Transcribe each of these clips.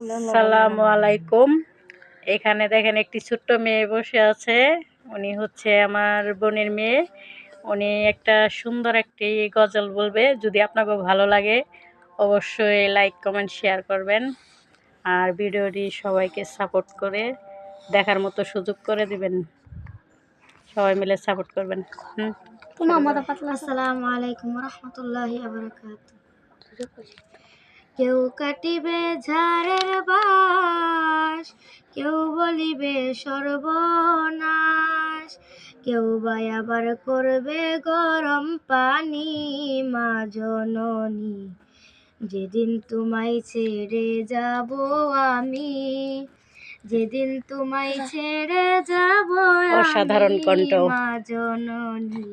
আসসালামু আলাইকুম। এখানে দেখেন একটি ছোট্ট মেয়ে বসে আছে। উনি হচ্ছে আমার বোনের মেয়ে। উনি একটা সুন্দর একটি গজল বলবে। যদি আপনাকে ভালো লাগে অবশ্যই লাইক কমেন্ট শেয়ার করবেন। আর ভিডিওটি সবাইকে সাপোর্ট করে দেখার মতো সুযোগ করে দিবেন। সবাই মিলে সাপোর্ট করবেন। আসসালামু আলাইকুম রহমতুল্লাহি কেউ কাটিবে ঝাড়ের বাস, কেউ বলিবে সর্বনাশ, কেউ বা আবার করবে গরম পানি। মা জননী, যেদিন তোমায় ছেড়ে যাব আমি, যেদিন তোমায় ছেড়ে যাব অসাধারণ কণ্ঠ। মা জননী,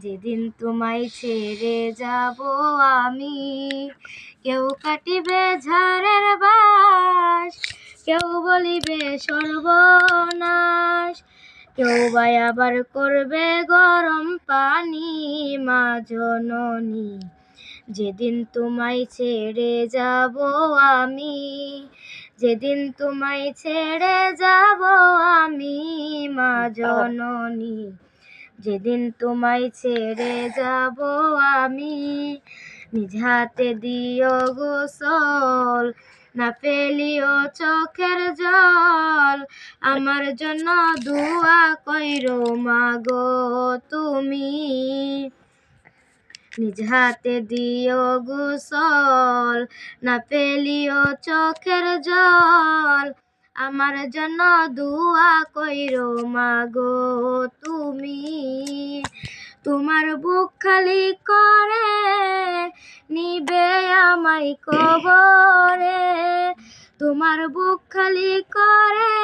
যেদিন তোমায় ছেড়ে যাব আমি। কেউ কাটিবে ঝাড়ের বাস, কেউ বলিবে সর্বনাশ, কেউ বা আবার করবে গরম পানি। মা জননী, যেদিন তোমায় ছেড়ে যাব আমি, যেদিন তোমায় ছেড়ে যাব আমি। মা জননী, যেদিন তোমায় ছেড়ে যাব আমি। নিজ হাতে দিও গোসল, না ফেলিও চোখের জল, আমার জন্য দুয়া কইরো মাগো তুমি। নিজ হাতে দিও গোসল, না ফেলিও চোখের জল, আমার জন্য দুয়া কইরো মাগো তুমি। তোমার বুক খালি করে নিবে আমায় কবরে, তোমার বুক খালি করে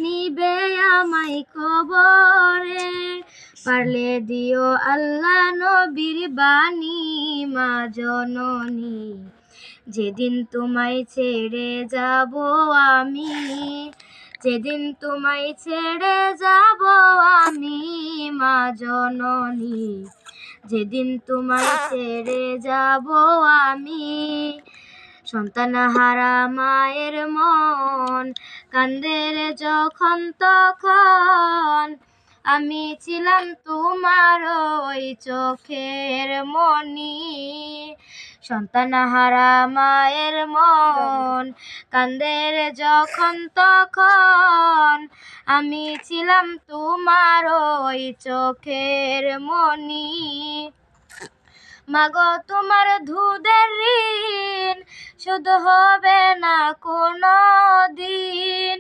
নিবে আমায় কবরে। পারলে দিও আল্লাহ নবীর বাণী। মা জননী, যেদিন তোমায় ছেড়ে যাব আমি, যেদিন তোমায় ছেড়ে যাব আমি। মা জননী, যেদিন তোমায় ছেড়ে যাব আমি। সন্তান হারা মায়ের মন কান্দে রে যখন তখন, আমি ছিলাম তোমার ওই চোখের মনি। সন্তান হারা মায়ের মন কান্দে রে যখন তখন, আমি ছিলাম তোমার ওই চোখের মনি। মাগো তোমার দুধের ঋণ শোধ হবে না কোনো দিন,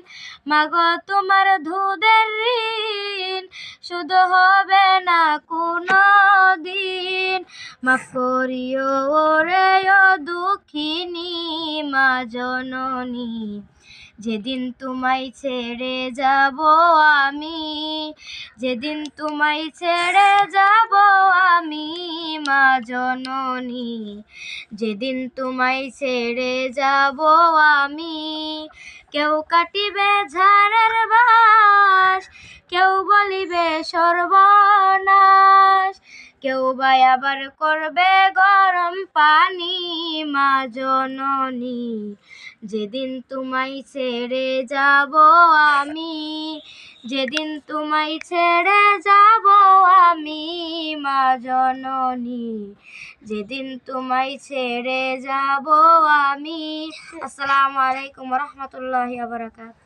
মাগো তোমার দুধের ঋণ শোধ হবে না কোনো দিন। মাফ করিও রে ও দুঃখিনী মা জননী, যেদিন তোমায় ছেড়ে যাব আমি, যেদিন তোমায় ছেড়ে যাব আমি। মা জননী, যেদিন তোমায় ছেড়ে যাব আমি। কেউ কাটিবে ঝাড়ের বাস, কেউ বলিবে সর্বনাশ, কেউ বা আবার করবে গরম পানি। মা জননী, যেদিন তোমায় ছেড়ে যাব আমি, যেদিন তোমায় ছেড়ে যাব আমি। মা জননী, যেদিন তোমায় ছেড়ে যাব আমি। আসসালামু আলাইকুম রহমতুল্লাহি ওয়া বারাকাতুহু।